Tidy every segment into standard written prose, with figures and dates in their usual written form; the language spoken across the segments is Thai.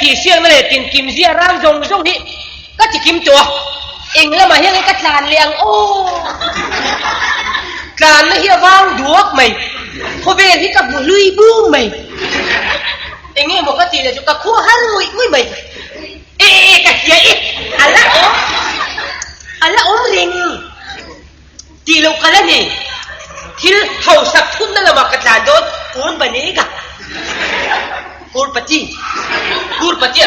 ตีเสียงนั่นเลยกินกิมเสียร่างทรงช่วงนี้ก็จะกิมจัวเองแล้วมาเฮียไอ้กัจจานเลี้ยงโอ้จานไม่เฮียวางดวกไหมพอเวรที่กับลุยบูมไหมเองนี่ปกติเลยจุกกะขั้วหันลุยมุ้ยไหมกะเฮียอีอันละอมริงตีลูกกันแล้วนี่ที่เขาสักทุนนั่นแหละว่ากระจายโดนกูนแบบนี้กะกูนปะจี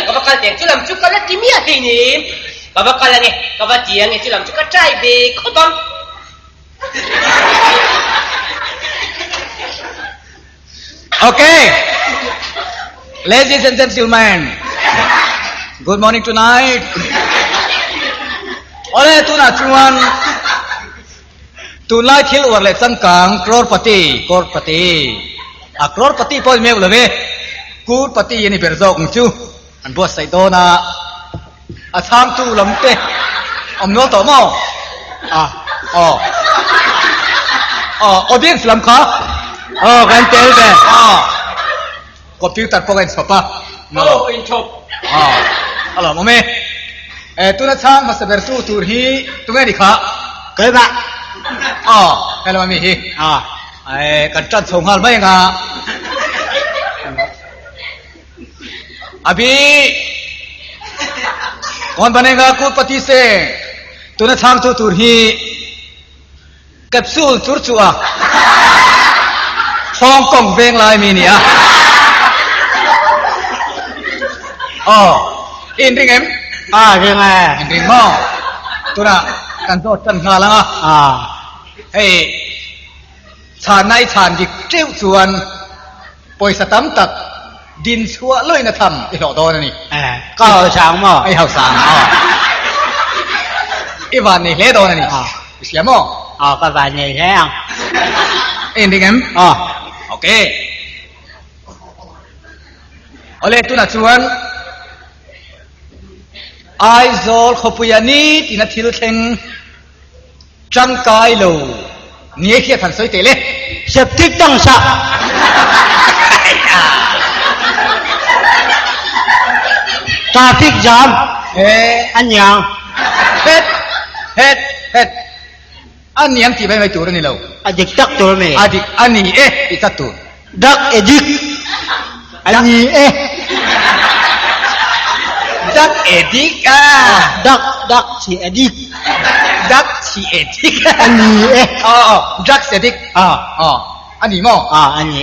กับbakal dia culam cuka lah kimia ini bakal niกับจีนี่culam cuka try be khotong Okay, ladies and gentlemen, good morning tonight. Oleh tu nak cuman tunai thil war le sangkang crorepati, crorepati pun meh boleh. Crorepati ini berzok tu, an buat saya tu na, asam tu lamte, amno tu mau, audience lamka, kan tel deh, komputer pun siapa, oh intop, alah mame, tu nak sang masa bersu tu hi, tu ni dikha, kerana, hello mami hi, kerja songhal baik ngah. अभी कौन बनेगा कुलपति से तूने थाम तो तुरही कैप्सूल चुरचुआ हांगकांग बेंग लाई मिनिया इंडिंग एम इंडिंग मो तूना कंट्रो चंगा लगा छान नहीं छान दिख टेव चुअन पैसा तम तकดินชั่วเลยนะทำไอ้หล่อโตนี่ก็ช้างมั้งไอ้เห่าสางไอ้วันนี่เละโตนี่เสียมั้งก็วันนี้แห้งเอ็นดิ้งเอ็มโอเคเอาเลยตุนัดชวนไอโซลขบุยานีที่นัดที่เราเทงจังกายโลนี่เขียนทันสวยเตะเลยเสพติดต้องสะtraffic jam อันยังเฮ็ดอันยังที่ไม่ตัวนี่เราอดิกตักตัวมั้ยอดิกอันนี้อีตักตัวดักอดิกอันนี้ดักเอดิกดักชีอดิกอันนี้ดักเอดิกอันนี้มั้งอันนี้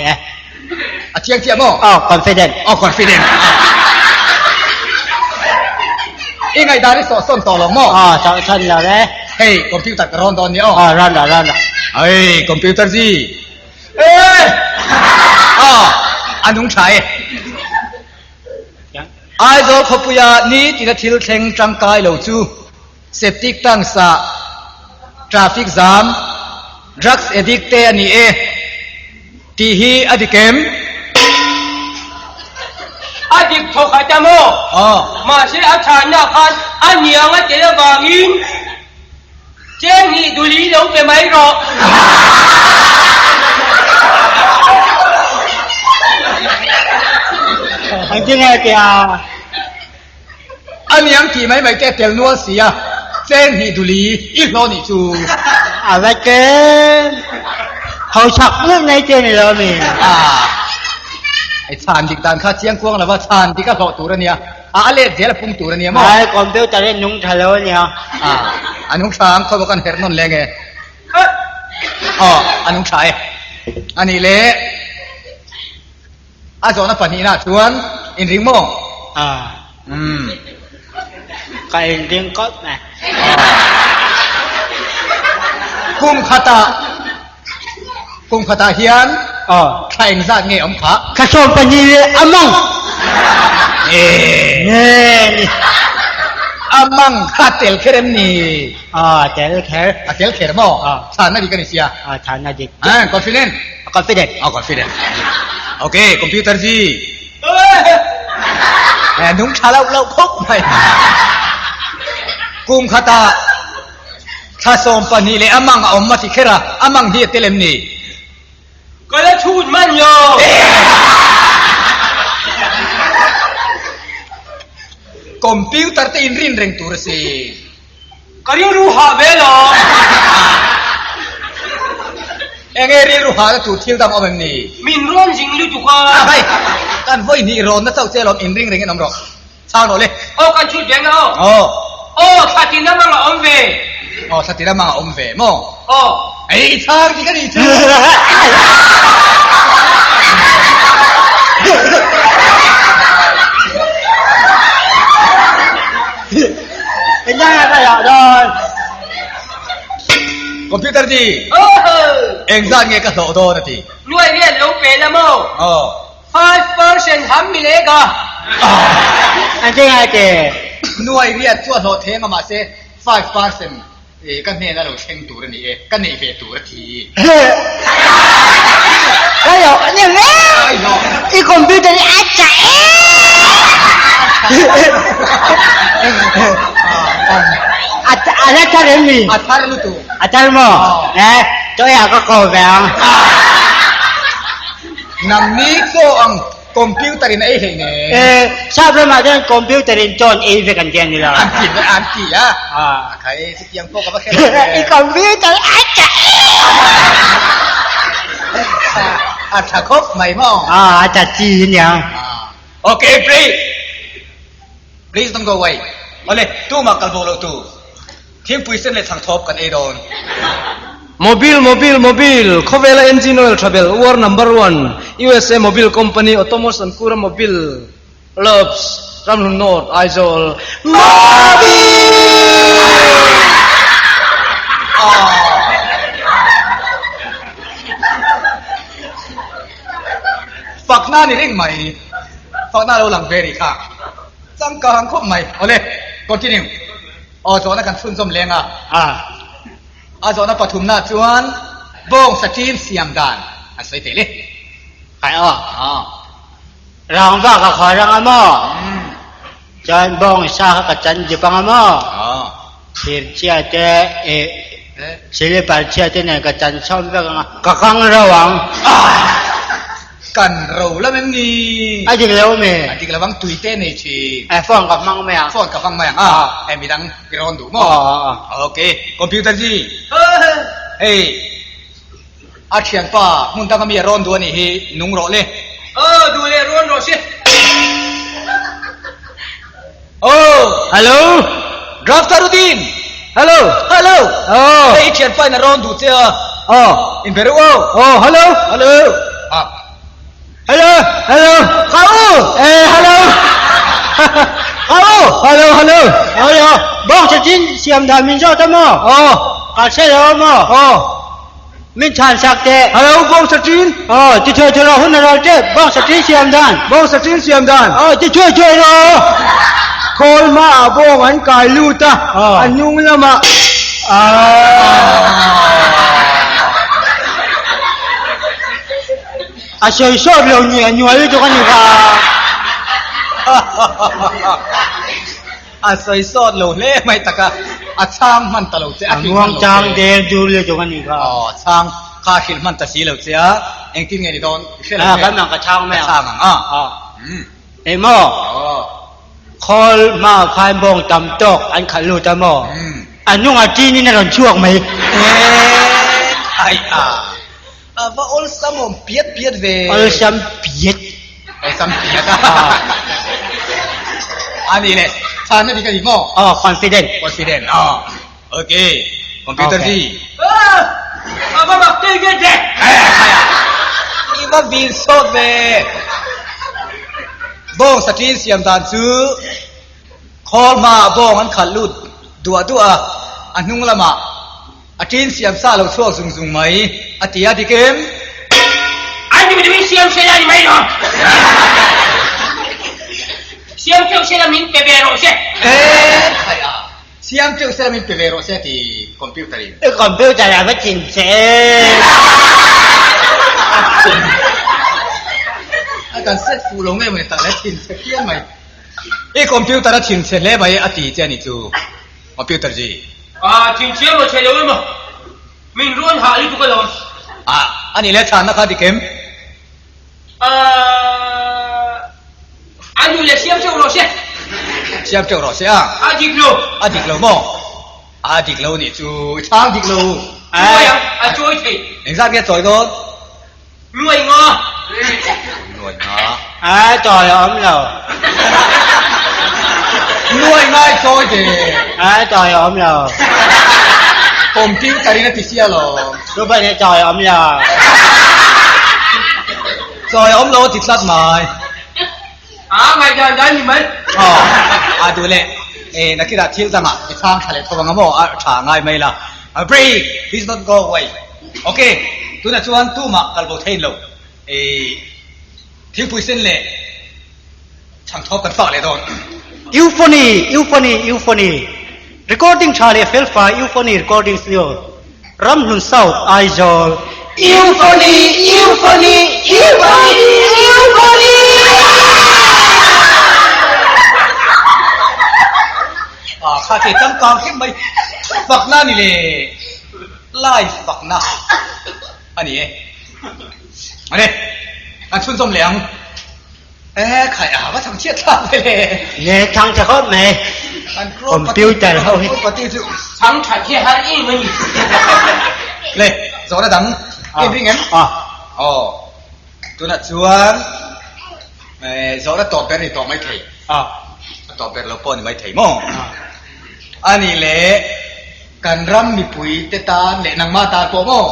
เทียงมั้งconfident confidentยังไงดาริสส่งต่อลงมั้งฉันแล้วเนี่ยเฮ้ยคอมพิวเตอร์ร้อนตอนนี้ร้อนเฮ้ยคอมพิวเตอร์สิอันนุ่งชัยไอ้โจขบุยานี่ที่นัดที่เราเทงจังกายเราจูเสพติดตั้งสะทราฟิกจามดรักส์เอดิกเตอันนี้ที่ฮีอดิเกมอดีตทกจามโมาเสียอาชาญนาคันอันนี้ยังไม่เจอวางินเจนี่ดูลีเราเป็นไม่รออันที่ไงเกียอันนี้ยังที่ไม่แก้เตลนัวเสียเจนี่ดูลีอีกโน่นจูอะไรเกนเขาฉักเรื่องในเจนี่เราเนี่ยไอ้ชานดิกตานข้าเชียงกวงแล้วว่าชานดิกข้าหล่อตัวเนี่ยอะไรเดี๋ยวพุ่งตัวเนี่ยมั้งไอ้คอมพิวเตอร์นุ่งทะเลเนี่ยอันนุ่งช้างเขาบอกกันเห็นนนเลยไงอันนุ่งชายอันนี้เละอาจารย์ปัญญาชวนอินริงโมไก่ริงก็แม่กุมขตาเฮียนใครจะเงี้ยอมขาข้าชมปัญญาอามังอามังข้าเตลเคเรมนี่เตลเคร์มั้งชานาดิกันนี่เสียชานาดิconfident โอเคคอมพิวเตอร์สินุ่งชาเราครบไปกุมขตาข้าชมปัญญาอามังอมมาที่เคระอามังเฮียเตลมนี่ก็แล้วชูดมันโย คอมพิวเตอร์ตีนรินเร่งตัวสิ ก็ยังรู้หาเวลาเอ็งเรียนรู้หาตัวเที่ยวดำเอาแบบนี้มินร้อนจริงรู้จุกอ่ะไปกันไว้นี่ร้อนนะเจ้าเจ้าร้อนอินริงเร่งน้ำร้อนช่างหน่อยเลยโอ้กันชุดแดงเอาโอ้ถ้าที่นั่นมันละอมเวสติระมังอมเวมโอ้ไอ้ช่างที่กันอีกทีเป็นยังไงกันอ่ะโดนคอมพิวเตอร์ดีเอ็งสั่งเงี้ยก็โหลดนะทีหน่วยเรียนลงไปแล้วมั้ง5% ทำมิเลกะอันที่ไงเจหน่วยเรียนชั่วโหลดเทงมาเซ่5%กันเนี่ยนะเราเช่งตัวนี่กันเนี่ยเฟตัวทีก็อยู่เนี่ยแม่ที่คอมพิวเตอร์นี่อาจารย์อาจารย์มีอาจารย์รู้ตัวอาจารย์มั้งตัวอย่างก็โกงแบบนำนี้ก็อังคอมพิวเตอร์นี่เองเนี่ยทราบแล้วมาเรื่องคอมพิวเตอร์นี่จนเอฟกันเจนนี่ละอันกี่อ่ะใครสิเพียงพวกก็ไม่แค่อีคอมพิวเตอร์อาจารย์อาจจะครบไหมมั้งอาจจะจีนยังโอเคplease don't go away เอาเลยตู้มากันโบลูตู้ทีมปุยเส้นเลยทางท็อปกันเอโดนMobil, Covela Engine Oil Travel, war number 1, USA Mobile Company, Automotion Kura Mobile, Loves, Ramlun North, Aizol,ฝักหน้านี่เร่งใหม่ฝักหน้าเราหลังเบรีค่ะจังกลางครบใหม่เอาเลย continue จอนักการฟุ้นสมแรงจอนักปฐุมนาจวนบ้องสตีมเสียมดานสวยเตเลยใครรองว่าก็ขอรองอ่ะจอนบ้องซาก็จันจีบังอ่ะเสียเจ้าเจ้เสียปาเจ้าเจ้าเนี่ยก็จันชอบก็ขังระวังกันเราแล้วมันนี่ไอ้ที่เราไม่ไอ้ที่เราบังตุยเต้นชีไอ้ฟ้องกับมังไม่ฟ้องกับฟังไม่ไอ้มีดังกรอนดูมั้งโอเคคอมพิวเตอร์จีเฮ้ยอาเชียนป้ามุนตั้งมีร้อนดูนี่นุ่งร้อนเลยดูเลยร้อนร้อนสิฮัลโหลดราฟตารุดีนฮัลโหลเฮ้ยเชียนป้าน่ะร้อนดูเจ้าอินเบรุโฮัลโหลHello, kau, hello, bong sejin siam dah minjau temu, kasih temu, min chan sakte, hello bong sejin, cuci hun ada je, bong sejin siam dan, cuci roh, call ma bong an kai luta, anyung lama, asyik syok lo nyuai itu kan juga. Asyik syok lo le mai taka achang man talau je nguang chang del jul itu kan juga. Chang khil man ta si lo je eng tin ngai ni don kan mang ka chang mai chang mo call ma khai bong tam tok an khalu ta mo anyung ati ni na ron chuak mai aiว่าอลซัมเปียดเวอลซัมเปียดอันนี้เลยชาญนี่กันอีกมั้งconfident โอเคคอมพิวเตอร์ดีมาบักเต้เจ๊อีว่าบินโซดเวบ้องสตรีนเสียมดานซูคอลมาบ้องอันขัดลุดดัวอันนุ่งละมาอาทิตย์เสียมซาเราช่วงซุงไหมอาทิตย์ที่เกมอันนี้ไม่เสียมเสียไหมเนาะเสียมเจ้าเสียมินเปเบโรเซ่เสียมเจ้าเสียมินเปเบโรเซ่ที่คอมพิวเตอร์คอมพิวเตอร์อะไรจริงเซ่อาการเซ็ตฟูลงเงี้ยมันแต่ละทิ้งเสียเพี้ยนไหมคอมพิวเตอร์ทิ้งเสร็จแล้วไปอาทิตย์เจ้านี่จูคอมพิวเตอร์จีทิ้งเชื่อมเชื่อเลยมั้งมินร้อนหาลิบุกลอนอันนี้แหละชาญนะครับที่เกมอันนี้เลยเชื่อมเชื่อมโรเซ่ xem trâu rồi sẽ Adik lo. adik lâu mò adik lâu nè chú trang adik lâu Luai à trôi thì. anh ra kia trời đó Luai ngò. nuôi nó trời ấm lầu nuôi ngay trời thì trời ấm lầu tôm tím cái này thì xia rồi lúc bây giờ trời ấm lầu trời ấm lâu thì sát mày Ngày giờ đấy như mấy.ดูแลนักกีฬาที่จะมาทางทะเลทวังงอช้าง่ายไหมล่ะ break please don't go away โอเคตัวนั้นชวนตู้มากัลโบเทนโลที่ผู้เส้นเล่ช่างทบกันฝากเลยตอน euphony recording Charlie Felfa euphony recording studio Ramlun South Aizol euphony ข้าเทตั้งกลางขึ้นไปฝักหน้านี่เลยไล่ฝักหน้าอันนี้อันนี้อันชุนสมเหลียงใครว่าทำเชี่ยท่าไปเลย nghe thằng cho khóc mày computer không Thằng chạy kia hắn im mình. เลยโซดาดังเอ็มริงเอ็มตัวนั้นชวนโซดาตอบเป็นนี่ตอบไม่ถีตอบเป็นเราป้อนไม่ถีมั้งอันนี้แหละกันรำมีปุ๋ยเตตาเละนังมาตาตัวมั้ง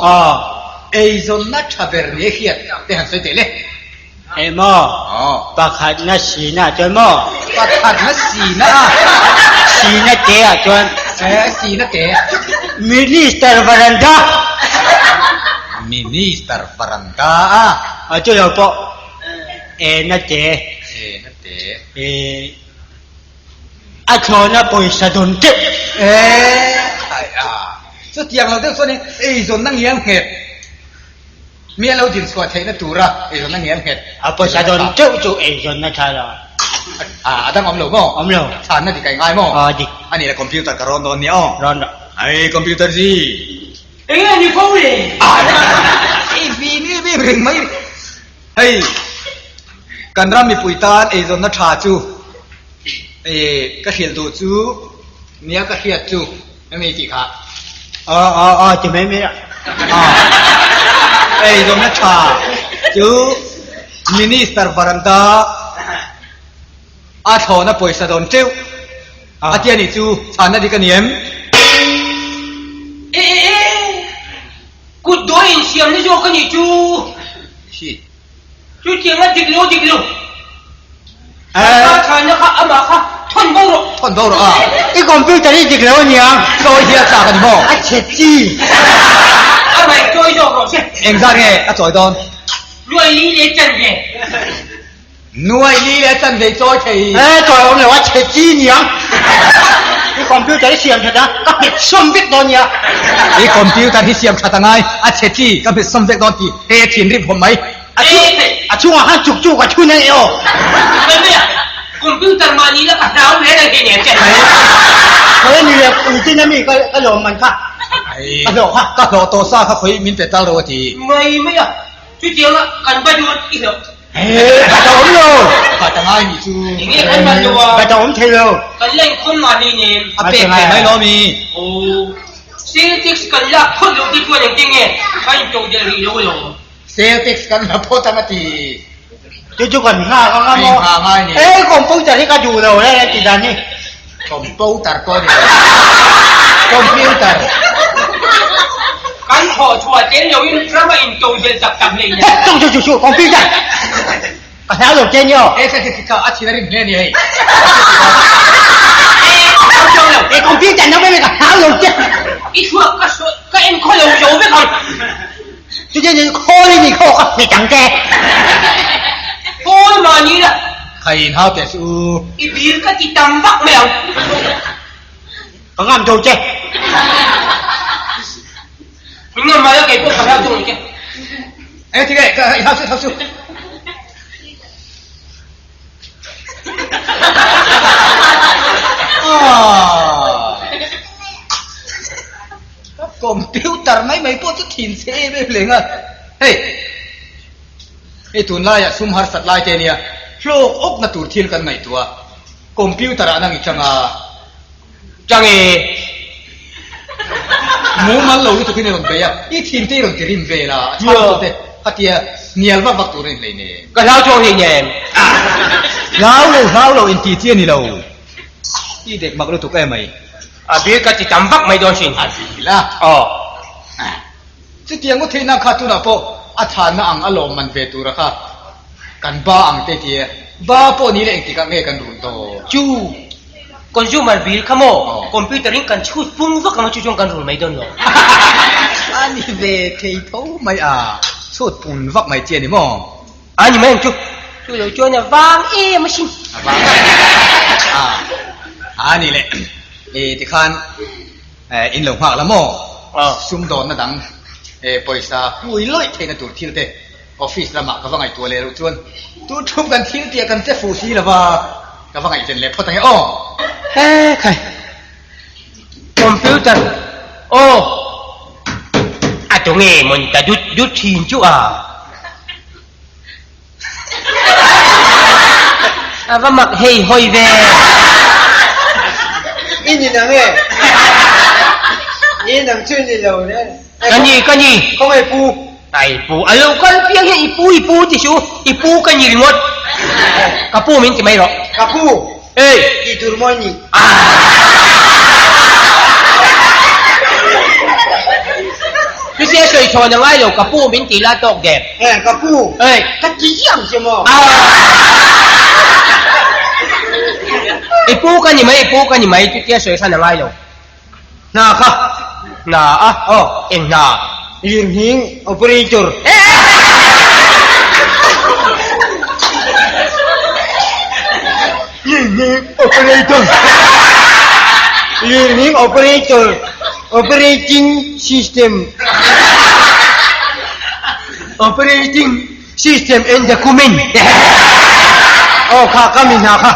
โซนนัชชาเบอร์เนี่ยเขียดแต่หันสวยเตะเลยปากขัดน่าสีน่าจนหม้อ ปากขัดนะสีนะ สีน่าเจ๊จน สีนะเตะ มินิสเตอร์วารันดา มินิสเตอร์ฟารันดาจุดเราปะน่าเจ๊ นะเตะชอน่าปุยสะดุนเจ๊สุดอย่างเราเรื่องส่วนนี้โซนนั่งเลี้ยงเห็ดเมียเราจินสกัดใช้นะตูระโซนนั่งเลี้ยงเห็ดปุยสะดุนเจ๊จุจนน่าใช่หรอตั้งอมหลงมั้ง อมหลงฉันน่ะที่ไก่ง่ายมั้งดิอันนี้แหละคอมพิวเตอร์กระรอนตอนนี้ร้อนคอมพิวเตอร์สินี่ฟ้องเลยฟีนี่ไม่ถึงไหมกันรำมีปุ๋ยตาลโซนนัชชาจูกระเทียมดูจูเนี้ยกระเทียมจูไม่มีกี่ขาจะไม่มีอ่ะโซนนัชชาจูมินิสเตอร์บารันดาอาทอนะปุ๋ยสะดอนเจ้าอาเทียนี่จูฉันน่ะที่กันเนียมกูโดนเสียงนี่จูกันนี่จูเจียงละดิกลูฉันนะคะอามาค่ะทนบ่รอไอ้คอมพิวเตอร์นี่ดิกแล้วเนี่ยโซเฮียจากกันบ่เช็ดจี้ไม่จอยรอใช่เอ็งจากไงจอยตอนรวยลีเลยจันเดหน่วยลีเลยจันเดจอยทีจอยผมเลยว่าเช็ดจี้เนี่ยไอ้คอมพิวเตอร์ที่เสียมชัดนะก็เป็นส้มวิกตอนเนี่ยไอ้คอมพิวเตอร์ที่เสียมชัดไงเช็ดจี้ก็เป็นส้มวิกตอนที่ทีนริบผมไหมช่วงหันจุกกับช่วงนี้ไม่คอมพิวเตอร์มานี่แล้วก็เราเนี่ยอะไรเนี่ยเจ๊นี่เนี่ยที่นั่นมีก็โดนมันค่ะก็โดนค่ะก็โดนตัวซ่าเขาคุยมินเป็ดตาโรตีไม่ช่วยเจียงละกันไปดูอีกแล้วไปต่อผมเลยไปต่อไงนี่จูอย่างนี้กันมาดูไปต่อผมเทโลกันเล่นคนมานี่เนี่ยเป็ดไม่รอมีโอ้ซิลติกส์กันละคนรู้ที่ตัวอย่างจริงเนี่ยกันโจเดรีรู้หรอเซลติกส์กันมาโพธามตีจู่ๆกันง่ายเขาง่ายคอมพิวเตอร์ที่ก็อยู่เราได้กี่ด้านนี่คอมพิวเตอร์ก็ดีคอมพิวเตอร์กันพอชัวเจ๊เราอินทราอินโจเดลจับเลยเนี่ยจู่คอมพิวเตอร์ก็แล้วเราเจ๊เนี่ยเสร็จที่เขาอาชีพนี้เนี่ยนี่คอมพิวเตอร์นั่นไม่เป็นก็แล้วเราเจ๊อีชัวก็เอ็นข้อเราอยู่ไม่ก่อน就这人可以你可你讲嘅，開嘛你啦，係好嘅數，一邊個啲淡北苗，我啱做啫，你啱買咗幾波朋友做嘅？誒，這個好數，คอมพิวเตอร์ไม่พูดจะถิ่นเซ่ไม่เลยอ่ะเฮ้ยไอ้ตุนไล่อะซุ่มหาสัตว์ไล่เจเนี่ยโลกอกน่ะตูดทิ้งกันไหนตัว computer anang ichanga Chang e mu mal lo tu kini rong ya I thim te rong tirim ve la chang te hatia nial va vak tu ren le ne Ka lao chong hi nyen lao lo in ti tian ni lo I dek mak lo tu kai mai Abi ka ti tambak mai don sin la Oh chi tiang ko theina kha tu na po a than na ang alom man ve tu ra kha kan ba ang te ti ba po ni le ti ka nge kan run to Chu Consumer bill kamo Oh. Computerin kan chut pung vak kamo chu chong kan rul mai don lo ani ve thei tho mai a chut pun vak mai chen ni mo Ani mai chu Chu lo chu na vang e ma sin ani le ti khan in lo hak la mo sum don na dang poisa hui loi theina tur thil te office lama ka wangai tu le ru chuan tu thum kan thil ti kan te fu si la wa ka wangai chen le photang o Khai Computer Oh Ato nge mon ta dut thin chu Va mặc hei hoi ve Ini nang e. Ini nang chui ni lo ne. Cái gì Không ai pu. Ai pu alo kan piang he ipu ti su ipu kan ni ringot Ka pu min ti mai ro Kapu. Ei Di turmoni. Cái xe sợi tròn là ngay rồi cả pu min ti la tok đẹp Kapu. Ei Ka ji yang je mo. Ipu kan ni mai tu tia sợi san là ngay rồi Na ka. Na eng na Yin hing operator. Operator. Yin hing operator. Operating system. Operating system and document Ka kami na ka.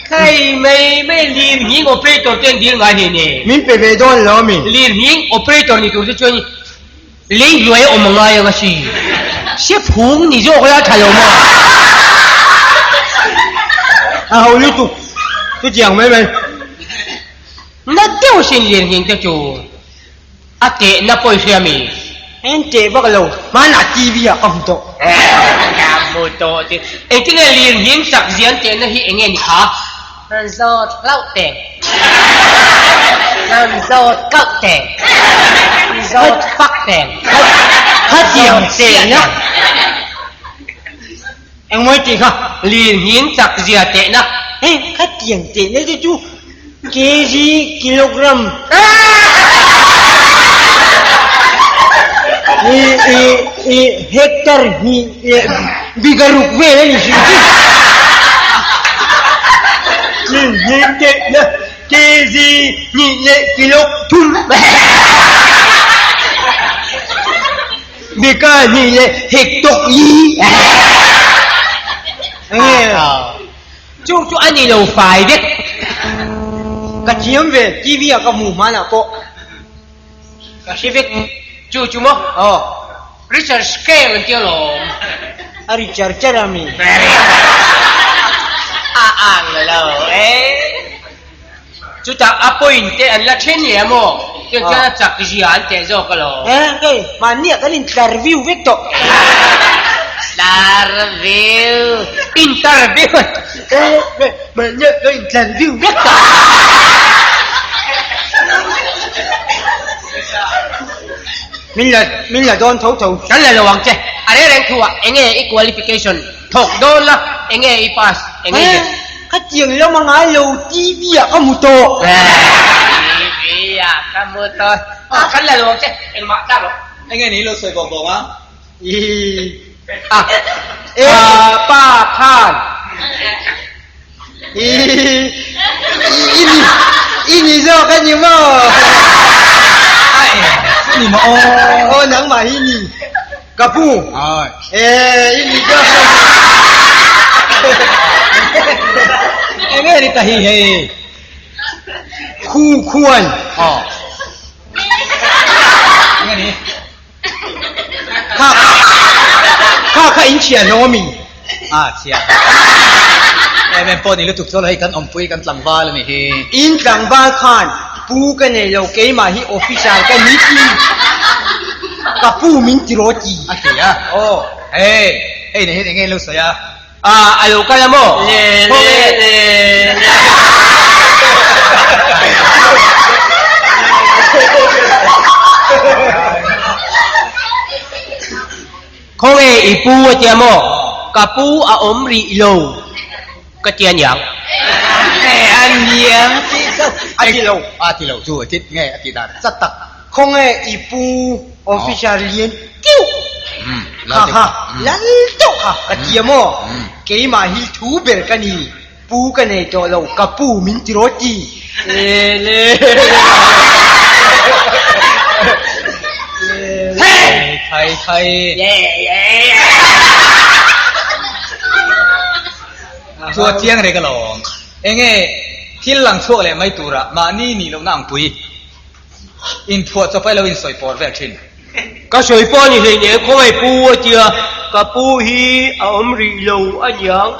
Khai mấy liên hiến operator trên điện thoại này nè Min pe pe don lo min. liên hiến operator ni tu se choi lấy lưỡi o mà ngay cái gì xếp phúng ni jo cái thay mà Hầu lu tu. Tu jiang mai mai. nó tiêu xin liên hiến cho chú à tệ nó bồi xem mi En te ba lo. Mana TV a kam to. nhà mô tô thì anh cái này liên hiến sạc diễn tệ nó hi anh nghe hả do lão tệ do cậu tệ do phát tệ Ha jiang te na. Anh mới ti ka. liên hiến sạc diễn tệ nó Ha jiang te na tu. kg kilogram. Hektar biga rupiah ni sih. Ni kg ni kilo tun. Biga ni hektok yi. chú anh đi đâu phải biết Kaciyam về TV ka mu mana po. kasi biết chú mo Richard Scale ang tiyo lo Ari charami. ang lalo chú ta appointe anh là trên nhà mo cái cái chắc cái gì anh thế rồi cái lo Cái mà nia cái interview với to. interview Mà nia cái interview với to. Mình là don thấu. Chẳng là hoàng chế ở đây đang thua anh nghe qualification thuộc đôn là anh nghe pass anh nghe Cái chuyện đó mà ngái lâu TV à có một tổ. TV à cảm ơn tôi chẳng là hoàng chế anh mặc đáp rồi anh nghe ní lo soi bong bong á ba Phan Ini do cái gì mà ini mà nắng mà ini kapu ini do anh nghe đi tahi he khuan anh nghe ní ka in chia no mi chia แม่ปอนี่รู้ถูกโซ่เลยกันอมปุยกันหลังบ้านเลยนี่เฮ อินต่างบ้านขันปูกันเนี่ยเราเกี่ยมาที่ออฟฟิศกันนี่ทีกับปูมินติโรจี อะเกียโอ้เฮ้เฮ้นี่เฮ้ยังไงรู้สึกอ่ะ ayo kaya mo เล่เล่เล่ kong ipu aja mo kapu omri lo kecian yang อันเลี้ยงที่สุดอาทิโล อาทิโลจู่อาทิตย์ไงอาทิตย์นั้นจัดตัก คงอีปูออฟฟิศเรียนกิ้ว ฮ่าฮ่าลันโตฮ่ากะเจียมอเกยมาฮิทูเบลกันนี่ปูกันเนี่ยตัวเรากับปูมินติโรจีเล่เล่เฮ้ ไทยไทย เย่เย่ ชัวเที่ยงเลยกันหรอเองที่หลังชัวเลยไม่ตัวละมานี่เรานั่งปุยอินทัวจะไปเราอินสอยปอดแวกชิน ka soi po ni le ne ko ai pu aja kapu hi omri lo anyang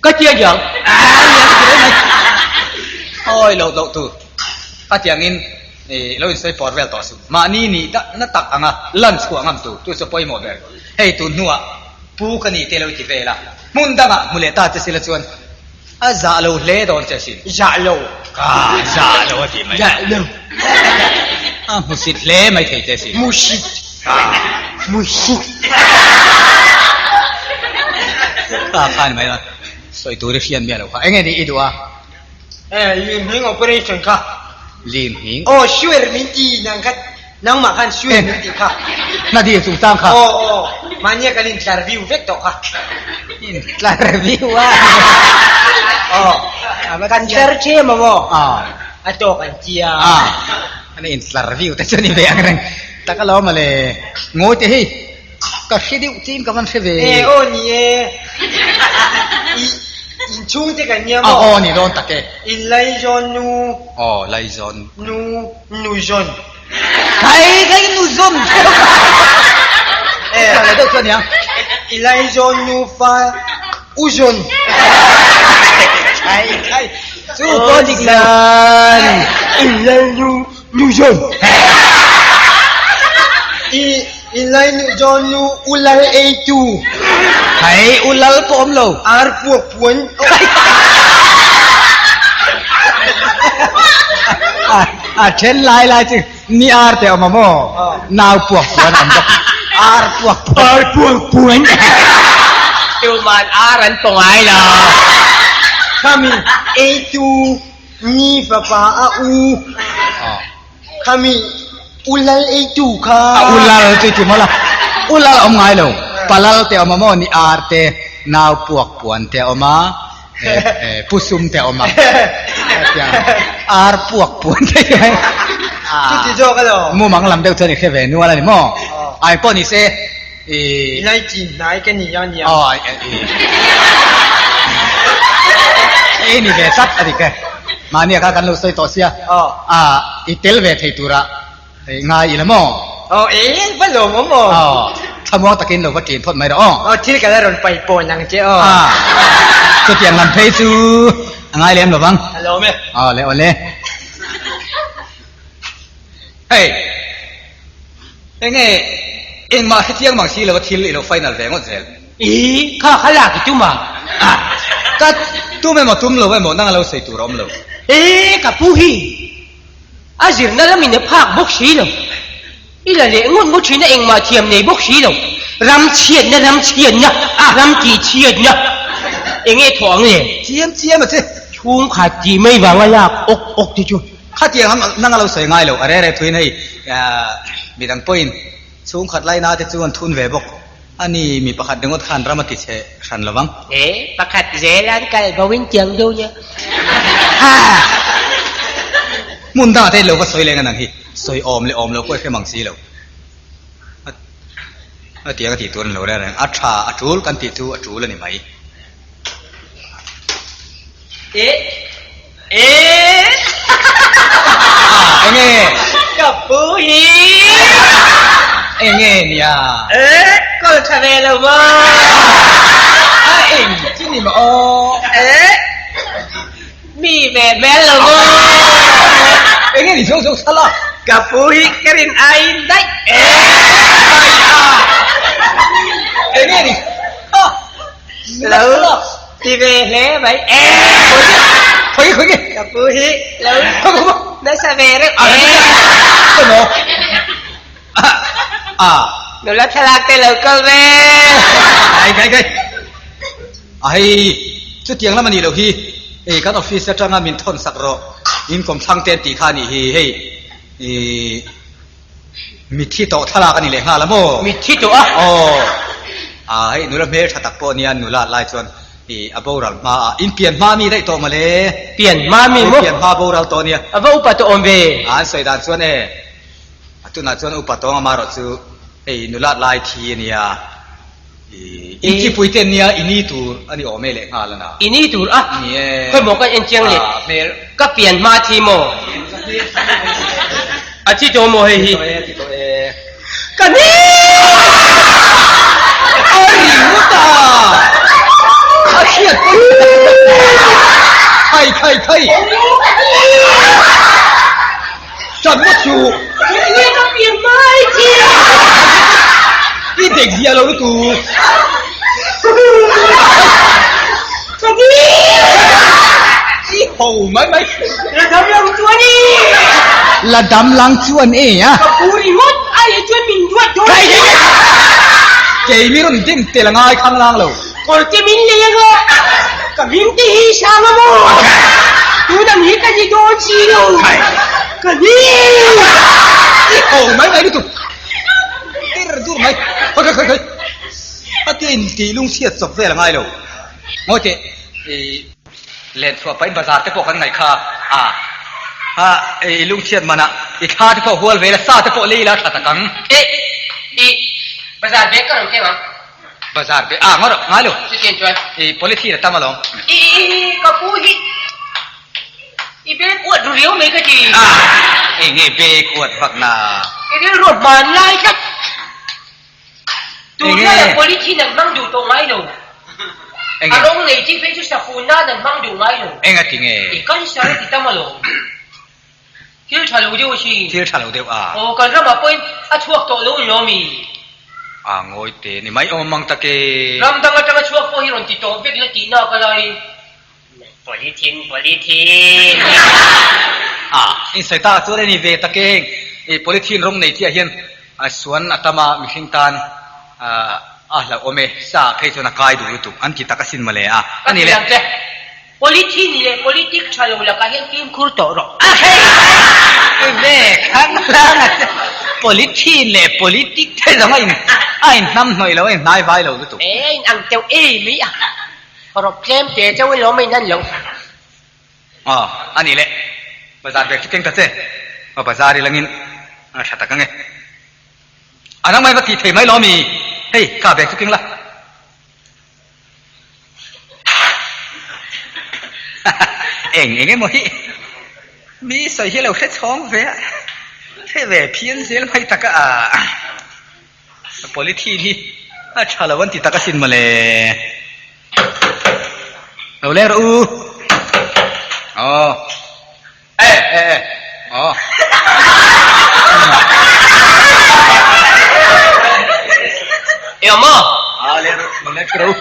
kecian yang โอ้ยเราตัวอาจารย์อินเราอินสอยปอดแวกต่อสู้มานี่นั่นตักอ่ะลันชัวงามตัวจะไปหมดเลยเฮ้ยตัวนัวปูกันนี่เตลวิจิเวล่ะมุนดังอ่ะมุเลตาจะสิละชวนอาจารย์เราเล่ดอนจะสิ ยาโล อาจารย์เราที่ไม่ ยาโล มุสิเล่ไม่เทจะสิ มูชิมูชิ ผ่านไหมล่ะสวยตัวเรียนเมียเราค่ะเอ็งไงดีอีดัว ลืมเรื่อง operation ค่ะ ลีมหิง โอ้ช่วยมินตีนังคัดนังมาคันช่วยมินตีค่ะ นาดีสูงตั้งค่ะ โอ้มาเนี่ยกันอินเทอร์วิวเวกต่อค่ะ ลาเรวิวว่า อ๋อกันเชอร์เชมาบ่ อะโตกันเจีย อันนี้อินลาเรวิวแต่ชนิดเบียงนึงแต่ก็ล้อมาเลยงูจะให้ก็คิดดิวทีมกับมันเสว โอ้นี่อินชุ่งจะกันเนี่ยบ่ อ๋อนี่โดนตะเก อินไลจอนนู อ๋อไลซอน นูจอน ใครนูซอนอะไรเด็กคนเนี้ย อินไลจอนนูฟาอูจอนใช่สู้คนอีกแล้ว อินไลนูจอนอินไลนูจอนนูอุลาเอจู ใครอุลลปอมโล อาร์พวกพวน เช่นลายจึงนี่อาร์เตอมาโมนาวพวกพวนอันดับอาร์พวกพวน cuman aran pengai lah kami itu ni papa au kami ulal itu ka อุลลจุจิมาละอุลลอมไงโลปลาลเตอมาโมนี่อาร์เตนาวพวกพวนเตอมาผู้ซุ่มเตอมาอาร์พวกพวนได้ไหม ที่โจกันหรอ มูมังลำเดียวเธอนี่แค่เวนัวอะไรนี่มั่วไอ้ป้อนี่เซ่นายจีนนายกันนี่ยังยัง อ๋อนี่เวสัตอะไรกันมาเนี่ยข้ากันรู้สึกตัวเสียอีเทลเวทให้ตัวละง่ายละมั่ว เป็นหลงมั้งมั้งถ้ามองตะกินหลงก็จีนทนไม่ได้ที่กันแล้วโดนไปปนยังเจ้จุดอย่างนั้นเพซูง่ายเลี้ยมหรือบ้างฮัลโหลแม่เลยวันเลยเฮ้ยเอ็งมาเที่ยงบางทีเราทิ้งเราไฟนั่นแรงก็เสร็จข้าขลักจุ่มก็ตู้ไม่มาตุ้มเราไม่มานั่งเราใส่ตัวร้อมเรากับผู้ฮีอาจิรนั่นแล้วมีเนื้อผักบกชีเราอีหล่ะเนี่ยงุ่นบกชีนั่นเองมาเทียมในบกชีเรารำเชียนนะรำเชียนนะรำจีเชียนนะเองไอ้ถ่วงเนี่ยเจียมมาสิช่วงขาดจีไม่หวังว่าลาบอกที่จุข้าเจียงนั่งเราใส่ง่ายเราอะไรทุยให้มีดังpointช่วงขัดไล่นาที่ชวนทุนเวบกอันนี้มีประคัดดึงวัดขันรามาติเชขันระวังประคัดเจร้านไก่บวินเจียงดูเนี่ยมุนตาเทเราก็สวยเลยกันนั่งฮีสวยอมเลยอมเราก็แค่มังสีเราเตียงก็ตีตัวเราได้เลยอัชาอัจูลกันตีตัวอัจูลนี่ไหมเอ๊กับปูฮีเนี่ยก็ทะเลแล้วมั้งเอ็งที่นี่มาอ๋อ มีแม่แม่เลยมั้ง เอ็งนี่ชงสละ กับปุ้ยกรินไอได้เอ็งนี่แล้วที่เวเล่ไหมคุยกับปุ้ยแล้วนั่นสเวรก็โน่หนูรับฉลากแต่เราก็เว้ใครไอ้ชุดเตียงแล้วมันนี่เราฮีกันออฟฟิศจะงามินทนสักรออินคอมทั้งเต็มตีขานี่เฮ้ยมีที่โตทลากันนี่เลยฮะละโมมีที่โตเฮ้ยหนูละเมร์ถักปอนี่หนูละลายจนอาบูรัลมาอินเปลี่ยนมามีได้โตมาเลยเปลี่ยนมามีเปลี่ยนมาบูรัลตัวเนี่ยอาบูปัตโตอมเบสวยดานส่วนตุน่าส่วนอุปโตมารถซูหนูละลายทีเนี่ยอินที่ปุยเตนเนี่ยอินี่ตูอันนี้โอเมเล่ฮะละนะอินี่ตูเนี่ยค่อยบอกกันเอ็นเจียงเลยก็เปลี่ยนมาทีโมอาทิตย์โตโมเฮีกันนี่อาริมุตาอาเชียตุใครจันวัตถุนี่ก็เปลี่ยนมาทีนี่เด็กเดียวเราตูกันนี่โอ้ไม่ระดับลังจวนนี่ระดับลังจวนกับปูริมดไอ้จวนมินจวนโดนเกมิรุนจิ้มเตลังไอ้ข้างล่างเราก็จะมินเลี้ยงกับมินที่ช่างมั้งดูนั่นนี่ก็จะโดนชีโร่กันนี่โอ้ไม่ดูดูไหมเฮ้ยอาทิตย์ที่ลุงเสียจบเวลาไงเราโอเคเล่นทั่วไปบาซาร์ที่พวกกันไงค่ะลุงเชียนมันข้าที่พวกหัวเวลาซาที่พวกลีลาขัดกันบาซาร์เบกก็รู้ใช่ไหมบาซาร์เบกงั้นไงลูกที่เขียนช่วยpolicy น่ะตั้งมาลงกับผู้ที่เบกอวดเรียวไม่ก็จีงี้เบกอวดฝักนานี่รถมันไล่ครับดูนี่policy นั่นมั่งดูตรงไหนลูกอารมณ์เลยที่เป็นชุดสกุลนั่นมั่งดูไหมลูกจริงก็ยิ่งสารที่ตั้งมาลูกที่เราดูดีสิที่เราดูโอ้กันเรามาเป็นช่วงโตลูกน้อมีงอยเตนี่ไม่เอามังตะเกรำตั้งแต่ช่วงพอฮิรอนติโตเป็นแล้วตีน่าก็เลยpolicyอินไซต้าตัวนี้เวตะเกงpolicy รงในที่เห็นส่วนอาตมามิชิงตันแล้วโอเมซ่าเคยชนะกายดูตุอันที่ตะกัสินมาเลยอันนี้เลยpolicy นี่เลย politics ชาลูแล้วก็เห็นฟิล์มคูร์ตรอเว้ยข้างล่างpolicy เลย politics เท่าไหร่น้ำหน่อยแล้วนายไว้แล้วตุอังเจ้าไม่เราเพลมเจ้าเราไม่นั่นหรอกอันนี้เลยภาษาเบกเก่งตัดเจ้ภาษาดีลังอินชัดตะกังไงอันนั้นไม่ว่าที่เทไม่ล้อมีเฮ้ยข้าเบกเก่งละเองมั้ยมีใส่ให้เราแค่ท้องเว้ยแค่เว้ยเพี้ยนเสียไม่ตะกะpolicy ที่ชาลวันที่ตะกะสินมาเลยเราเล่นรู้มาเล่นมันเล่นรู้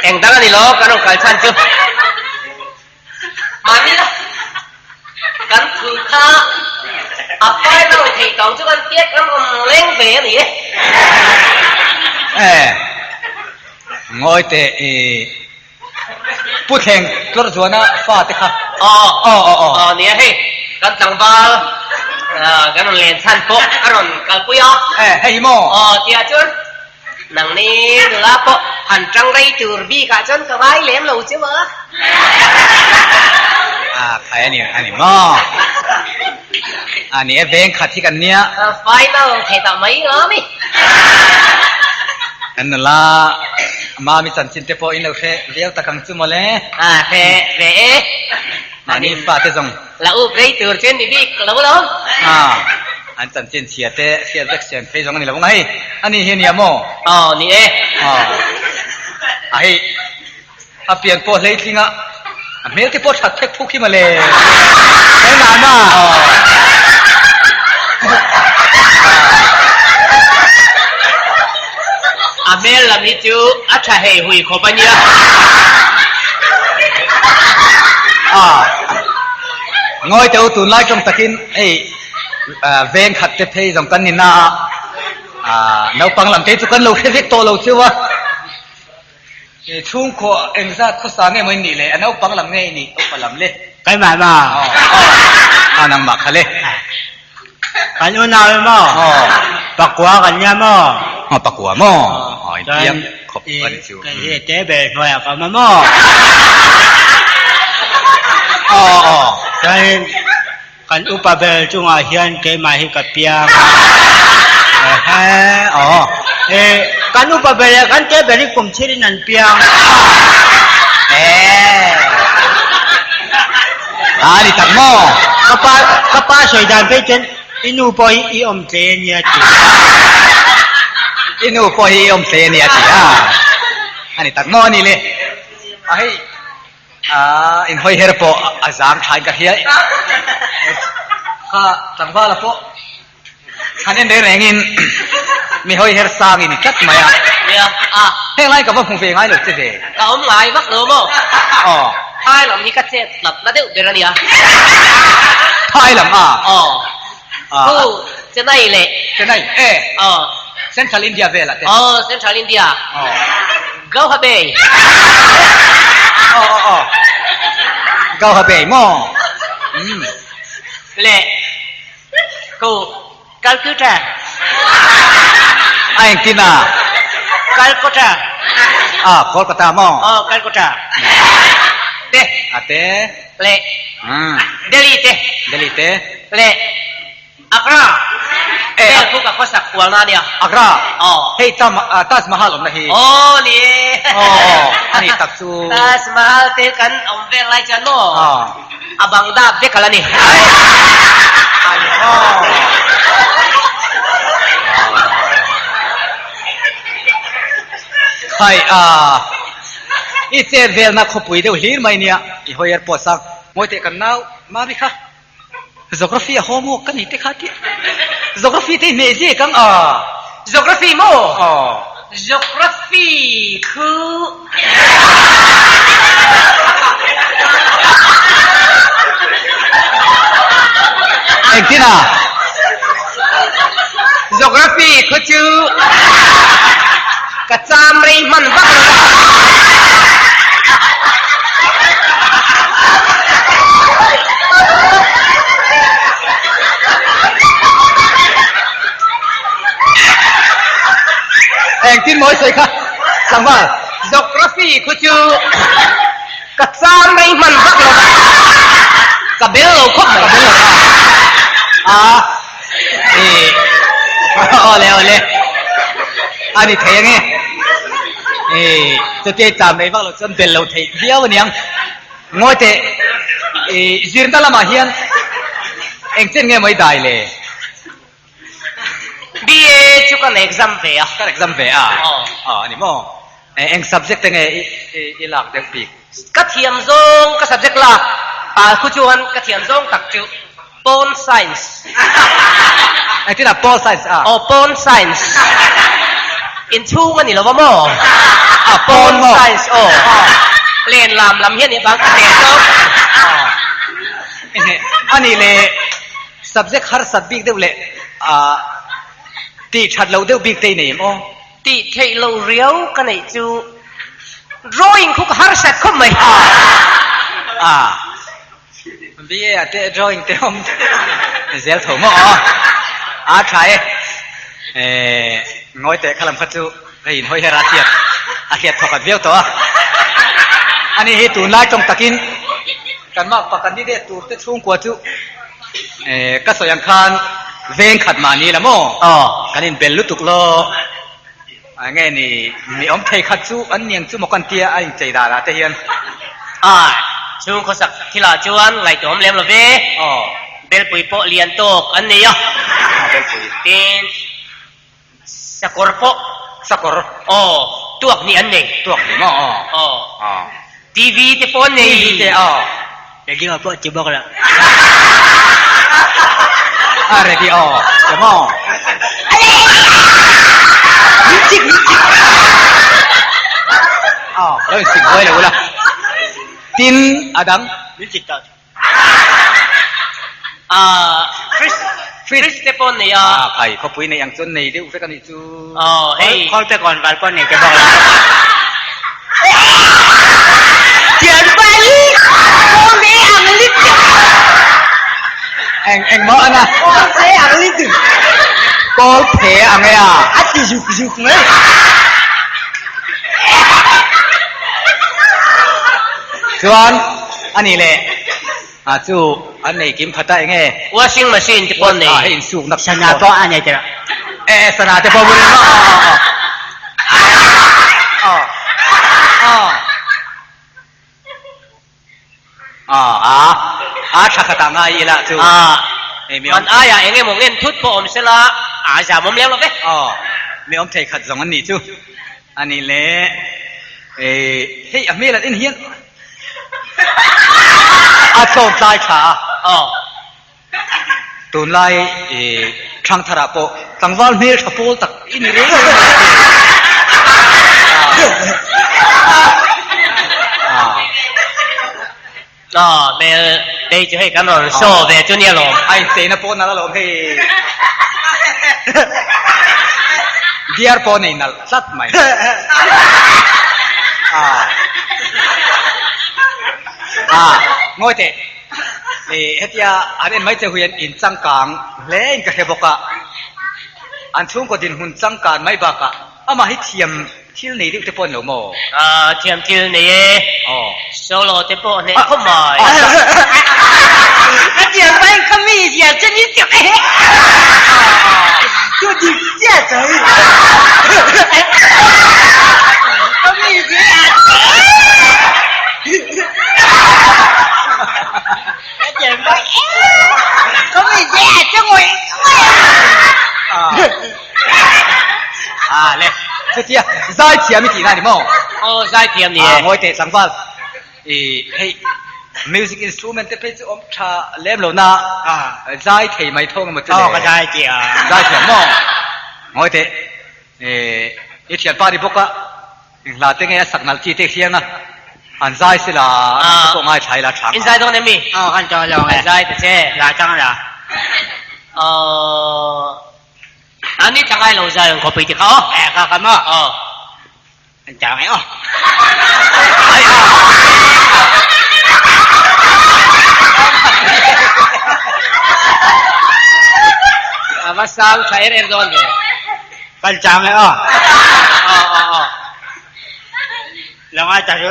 เอ็งตั้งอันนี้ล้อกันองการชันจุมานี่ละกันคือข้าไปเราถีตองจุกันเตี้ยกันเล่งเบ๋นี่งอยเตะพูดแข่งตัวส่วนน่ะฟาดค่ะเนี่ยเฮ้กันจังบาลกันเล่นชันโป๊ะกันกันปุยให้โม่เตี้ยจุนนังนี่ดูละโป๊ะหันจังไรจูร์บีกันจนก็ไว้เลี้ยงเราใช่ไหมใครอันนี้โม่อันนี้เบงขัดที่กันเนี่ยไฟเราเทต่อไม่เหรอมิอันนั้นละมามีสันชินเตปอินเราเรียวตะกังจุมาเลยเทอันนี้ฟาเตจงแล้วไรจูร์เช่นนี่บิ๊กแล้วเหรออันสันชินเสียเตะเสียเด็กเสียนเฟยจงนี่แล้วไงอันนี้เฮียโม่นี่ ไอ้เปลี่ยนปอดเลยจริงอ่ะเมลที่ปอดถัดเทคพุกขึ้นมาเลยไม่นานมาเมลลำนี้จูอัชเฮหุยขบันยาง่อยเจ้าตุนไล่จงตะกินไอ้เวงขัดเตะเพย์จงกันนี่นาเราปังลำเตจุกันเราแค่เล็กโตเราเชื่อว่าช่วงขอเอ็งซาข้อสางเงี้ยมันนี่เลยอันนั้นปังลำเงี้ยนี่ปังลำเล่ไกมามานังบักเขาเลยกันอุณาเลยมั้งปักกัวกันเนี่ยมั้งปักกัวมั้งเยี่ยมขอบคุณจิ๋วกันเจ๊เบ็ดหน่อยกันมั้งกันอุปเบลจุงอาเฮียนเกมาฮิกับเปียงกันอุปเบลกันเจ๊เบลิกุมชิรินันเปียงนี่ตักโม่กป้าสวยดันไปจนอินูปอยอีอมเจเนี่ยจีอินูปอยอีอมเจเนี่ยจีอันนี้ตักโม่นี่เลยอินหอยเฮร์โปอาจารย์ทายกันเฮียข้าสังวาลโปขันยันเดินเองอินมีหอยเฮร์สางอินจัดไหมเนี่ยเฮ้ยไรกับว่าคงเฟียงไงหรือเจ๊ก็อมไงวักเลยมั้งท้ายลำนี้ก็เจ็บหลับแล้วเดี๋ยวเดี๋ยวนี้ท้ายลำกูจะไหนเลยจะไหนเซนทรัลอินเดียเวล่ะเซนทรัลอินเดียเกาฮาเบย์เกาฮาเบย์มั้งเละกูกัลกัตตาไอ้กินกัลกัตตากัลกัตตามั้งกัลกัตตาเตเละเดลีเตเละอักรากูกับเขาสักขวานมาเดียวอักราเฮ้ยตัสมาฮัลอมนะฮีนี่อันนี้ตักซูตัสมาฮัลเตกันอมเวลไลจันโนบังดาบเด็กอะไรนี่ใครอีเจเวลนักขบุยเดียวหินไหมเนี่ยอีหอยร์ปอสังมวยเตกันน้าวมาบิค่ะgeografi homo kan ite khati geografi te meje kang geografi mo geografi khu ektina geografi khu chu ka cham ri man bak tin mỗi sự khác chẳng phải geography của chú cả trăm mấy mình bắt đầu cả bé lâu khóc cả bé lâu ole anh đi thấy nghe cho chơi chạm mấy bắt đầu chân bé lâu thấy béo vậy nhang ngồi thế riêng ta làm mà hiền anh trên nghe mấy đại lệ BA chú con exam về con exam vềนี่มั้งเอ็ง subject ยังไงอีหลักเด็กปีกกระเทียมซงกระ subject หลักคุณชวนกระเทียมซงตักจุ Pol Science ไอ้ที่น่ะ Pol Science Pol Science อินทูมันนี่เหรอวะมั้งPol Science เรียนลำเฮียนี่บางเรียนซงอันนี้เลย subject หา subject เดียวเลยตีชัดเราเดี๋ยวบิ๊กเตยเนี่ยมั้งตีเทเราเรียวกันไหนจู drawing คุกหาร์เซ็ตคุ้มไหมมันพี่เตะ drawing เตะผมเซลถูกมั้งใช่งอยเตะขลังพัดจูได้ยินห้อยเฮราเทียดอาเทียดถกกันเบี้ยวตัวอันนี้ให้ตูนไล่จงตะกินกันมากปากกันนี่เด็ดตูนเตะช่วงกว่าจูก็สยังคันเวงขัดมานี่ละมั้งกันนี่เป็นลุตุกโลไงนี่มีอมเทขัดจูอันยังจูมกันเตียไอ้ใจดาราเทียนช่วงเขาสักที่ลาจวนไหลตัวอมเลี้ยมละเบ้เบลปุยโปเลียนโตกอันนี้เบลปุยเป็นสักกอร์โปสักกอร์ตุ ตัวนี่อันนี้ ตัวนี่มั้งอ๋อ อ๋อ อ๋อ ทีวีที่ป้อนนี่ เจ้าอ๋อ เดี๋ยวกินกับพวกจิบอกแล้ว อะไรที่อ๋อจะมั้งจิกอ๋อแล้วสิ่งไว้เลยเวลาตินอดัง มิจิกต่อ ฟริสที่ป้อนนี่อ่ะ ใครเขาปุ้ยในอย่างจนในเดี๋ยวสักกันอีกจู อ๋อเฮ้ย เขาแต่ก่อนวันป้อนเนี่ยแกบอกแล้ว เจียนไปโอ้ยอังลิด เอ็งมั้งนะ โอ้ยอังลิด ก็เทอังไงอ่ะ อัดยุกเลย ส่วนอันนี้แหละจูอันนี้กิมพัดได้ไง washing machine ที่ป้อนนี่ ให้สูงนัก ชนะก็อันไหนจะ สนาจะพอบุญมั้งชักกระตังไงล่ะจูมันอายอ่ะเองมองเงินทุบผมเสละจะมอมเลี้ยงเราไป ไม่อมเทขัดสองอันนี้จูอันนี้แหละเฮ้ยอเมริกันเฮียนโซนใต้ขาตุนไล่ช่างทาราโปตังวอลเมร์ทับโปตักอินเร่เบลจะให้กันหรอโซ่เบลจุเนี่ยหรอไอเซนโปนั่นหรอเฮ้เดียร์โปนี่นั่นสัตว์ไหมงอยเตะเฮ็ดยาอันนี้ไม่จะหุยอินจังกังเล่นกับเฮบกะอันช่วงก็ดินหุ่นจังการไม่บากะอามาให้เทียมที่นี่ดิจะปนหรือโมเทียมที่นี่โซโล่ที่ป้อนนี่เข้ามาเจียนไปก็มีเจียนจะนี่เจียน就你现在ก็มีเจียนเจียนไปก็มีเจียนจังหวะเลย这些在前面几那里么？在前面。我得想法，嘿，music instrument 的配置我们查läm lo na，在提咪通咁嘛，ก็ได้เจีย在前么？我得一天八里不个，那等下十年几得先啦，อัน在是啦，ก็ง่ายใช้ละ长。现在都能咪？ขั้นตอนเราไง在的啫，ลาจังละอันนี้จะให้เราใช้ของปีที่เขาก็กันมั้งจังไงมาสร้างใช้เรื่องโดนเลยกันจังไงแล้วมาจังเลย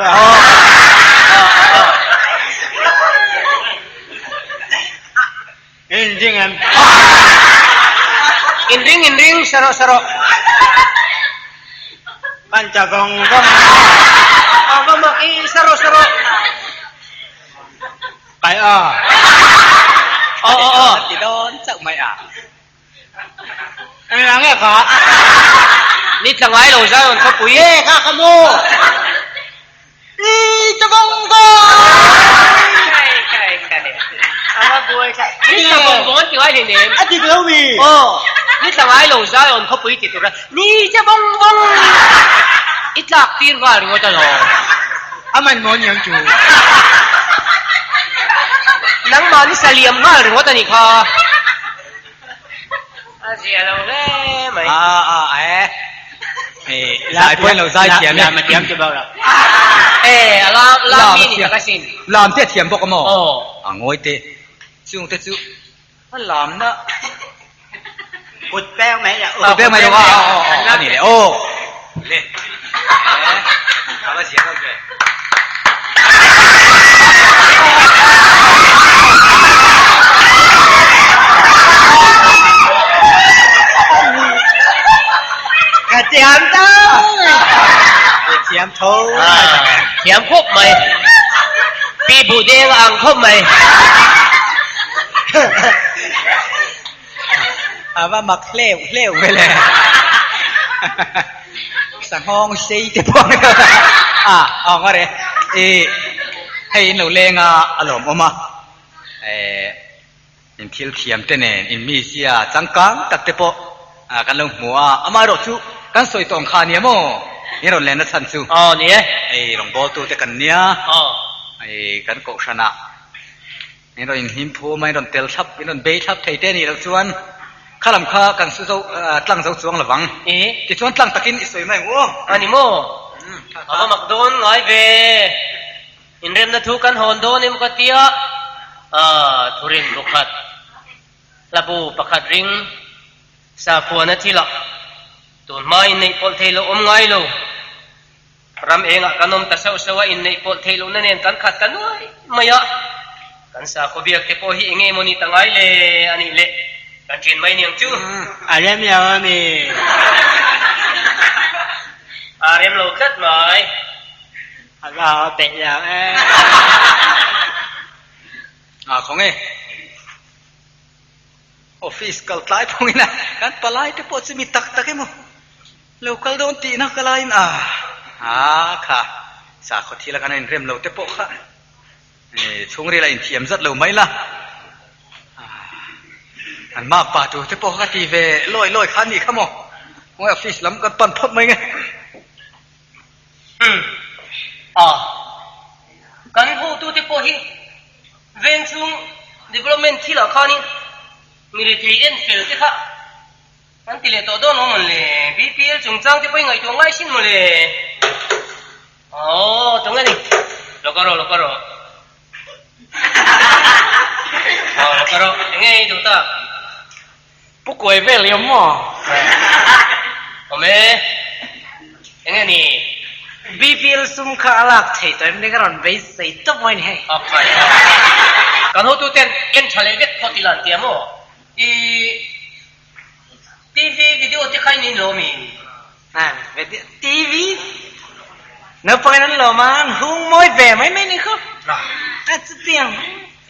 จริงๆin ring saro kan cabang apa maki saro kayak tidon chắc mày emangnya kak ni tangai lo sa on kapuy kak kamu ni cabang apa buhay sa ni cabang bon tiwai ni ati glawi ni tangai lo sa on kapuy ti tura ni cabang bon itlak tir ga ringo ta no aman mo niyang chu nang mani sa liam nga ringo ta ni ka siya lo le mai lại quên lâu dài thiểm làm mà thiểm cho bao lâu làm gì thì cái gì làm thế thiểm bốc mà ngồi thế chú thế chú làm đó cột beo mày là cột beo mày đâu anh này lên làm gì không vậy thiểm đâu thiểm thâu thiểm khúc mày bị bù đen ăn khúc màyว่ามาเคล้วไปเลย สังห้องเสียเจ็บปวดเอาก็เลยให้เราเลี้ยงอารมณ์ออกมาอินทิลเขียมเต้นอินมีเสียจังกังตัดเตปอกันลงหัวอามารถจูกันสวยตรงขาเนี่ยมั้งนี่เราเล่นนัดสันจูเนี่ยลงบอลตัวเตกันเนี่ยกันโกชนะนี่เราอินหิมพูไม่เราเตลทับนี่เราเบย์ทับไทยเต้นี่เราชวนข้าลำข้ากันสู้ตั้งเสาสวงระวังที่ชวนตั้งตะกินสวยไหมโอ้อันนี้มั้งเอามาโดนง่ายเวอินเริ่มนัดทุกันหอนโดนนี่มันก็เตี้ยทุรินบุคัดลาบูประคัดริงสาพัวนาทีละตัวไม้ในปอลเทโลอมไงโลรำเองกันนมตะเสาสวะอินในปอลเทโลนั่นเองกันขัดกันด้วยไม่ยะกันสาขบียกเตปโอฮีเองมอนิตังไงเลยอันนี้เลยกันจีนไม่เนียงจูอะไรไม่เอานี่อะไรมโลกัดไหมเราเตะอย่างของออฟฟิศกัลไลพวกนี้นะกันปลายที่ปวดจะมีตักเองมั้งเรากัลโดนตีนักกลายน่ะค่ะสาขทีละกันเริ่มเราเตปค่ะช่วงเรียนอินเทียมจัดเราไหมล่ะอันมาป่าตัวเตปค่ะทีเวลอยขันนี่ขโมยออฟฟิศล้ำกันปั่นพดไหมไงกันพูดตัวเตปฮีเว้นช่วง development ที่เราข้านี้military enfield ที่ค่ะนั่นที่เลตัวโดนมันเลย BPL จงจังที่ไปไงตัวง่ายชิ้นมันเลยตรงนี้ลูกกระโดดยังไงดูตาผู้ป่วยเวลียมมั้งโอ้แม่ยังไงนี่ BPL สุ่มข้าลักใช่ตัวนี้ก็รอนไปใส่ตัวมันให้กันหัวตัวเต้นเอ็นทะเลเวทพอติลันเตียมั้งTV วิดีโอที่ใครนี่โลมีTV เนื้อไปนั้นโลมันหุ่งมวยเบะไม่นี่ครับจะเตียง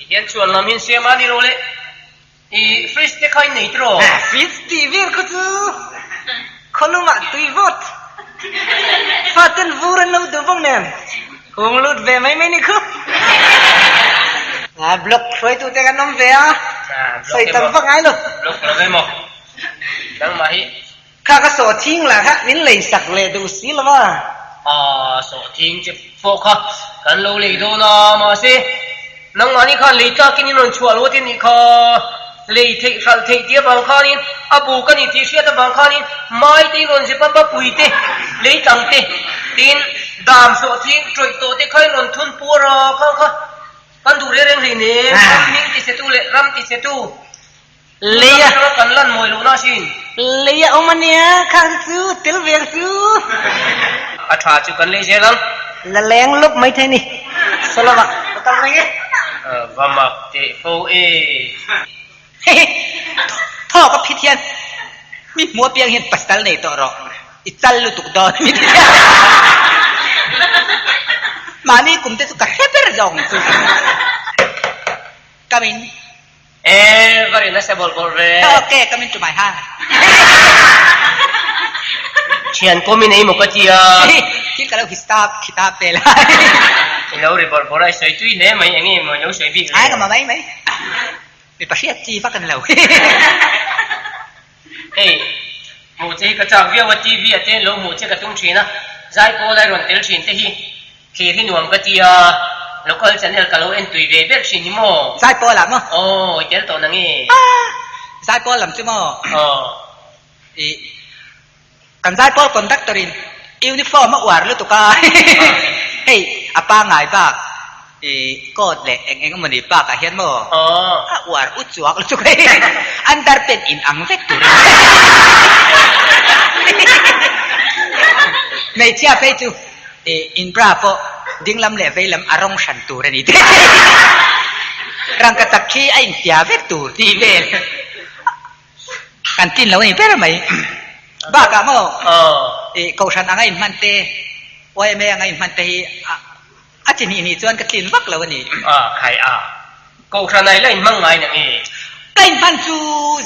เห็นชวนเรามีเสียมานี่โลเลยฟรีสที่ใครนี่ตรอฟรีส TV ก็จูคนรู้มาตุยบดฟาดเป็นวูรันเราดูบ้างเนี่ยหุ่งลุดเบะไม่นี่ครับบล็อกช่วยตัวเด็กน้องเบะใส่ตังฟังไงลูกบล็อกเลยมั้งดังมาฮิข้าก็โสดทิ้งแหละฮะนี่เลยสักเลยดูสิละว่าโสดทิ้งจะโฟกัสกันรู้เลยดูนะมาสินังอันนี้ข้าเลยจากกินนี่นนชัวร์รู้ที่นี่ข้าเลยเทขัลเทเดียบางข้านี่อาบูกันนี่ที่เชียร์บางข้านี่ไม่ที่นนจะปั๊บปุยเตเลยจังเตดินดามโสดทิ้งจุดโตเตใครนนทุนปัวรอข้ากันดูเรื่องเลยเนี่ยมิ่งติเสตุเลยรำติเสตุเลียกันลั่นมวยลูน่าชินเลียอมันเนี่ยข้างซูติลเวียงซูอาชาจุกันเลยเจรังละแรงลุกไม่ใช่นี่สลับตั้งไงวามักเตโฟพ่อกับพี่เทียนมีมัวเปียงเห็นปัสตัลในตัวเราอิจัลลุตุกดอนมิดมานี่กุมเตตุกะเฮเปอร์จงซูCome in. Very nice ball. Okay, come into my hand. Chian komi nei mo katia. Kin kalau kitab tela. Hello report borai soi tui ne mai angi mo nyau soi bi. Ai ka ma mai. Bị bác sĩ chi phát cần lâu. Hey, mo che ka chak via wa TV ate lo mo che ka tum china. Zai ko lai ron tel chin te hi. Khi thi nuam katia. Local channel kalau entui ve ber sini mo. Sai po lam mo. Tel to nangi. Sai po lam chu mo. Kan sai po conductorin uniform mo war lu to ka. Hey, apa ngai ba? Ko le eng mo ni pa ka hian mo. War u chuak lu chu kai. Under pen in ang vek tu. Nei chia pe chu. In bravo. Ding lam le ve lam arong shan tu ra ni te rang ka tak khi ai tia vek tu ti ve kan tin lo ni pe mai ba ka mo ko shan angai man te oi me angai man te a chi ni chuan ka tin vak lo ni khai ko shan nai lai mang ngai ni lai man chu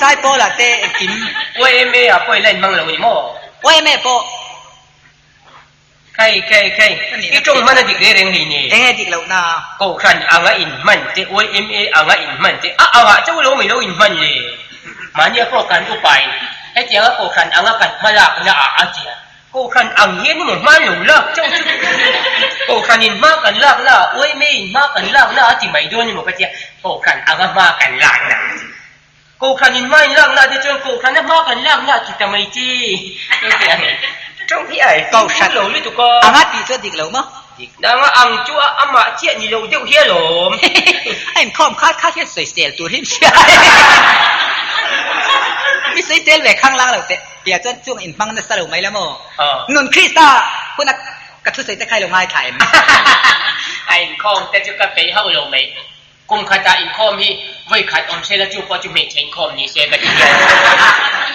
zai po la te kim oi me a poi lai mang lo ni mo oi me po ใครอีจงมันดิเรื่องนี้นี่ เอ๊ะดิเราหน้า กูขันอ่างอินมันเจ้าเอ็มเออ่างอินมันเจ้าอ่างเจ้ารู้ไม่รู้อินมันเลยมันเนี่ยพวกกันกูไปไอ้เจ้ากูขันอ่างกันมาลักละอาเจียกูขันอ่างเย็นมึงมาหนูลักเจ้ากูขันอินมากันลักละโอ้ยไม่อินมากันลักละจีไม่โดนนี่มึงก็เจ้ากูขันอ่างมากันลักนะกูขันอินมาลักละที่จนกูขันมากันลักละที่ทำไมจีจงพี่ไอ้กูขันหลงเลยทุกคน อ่ะตีตัวดิเรามั้ง ดังอังจัวอามาเจียนี่เราเดี๋ยวเฮียหลม ไอ้ข้อมคาดแค่สวยเสียตัวที่เสียไม่ใช่เจลแหวกข้างล่างหรอกแต่เดี๋ยวจะช่วงอินฟังนั่นสรุปไหมแล้วมั้งนุ่นคริสตาพวกนักกระทุ้ใส่ตะไคร้ลงมาถ่ายมั้ย ไอ้คอมแต่จุกกะไปเข้าลงไหมกุมขจาอินคอมที่ไว้ขัดอมเชลจูพอจุเมเชนคอมนี่เสียกันทีเดียว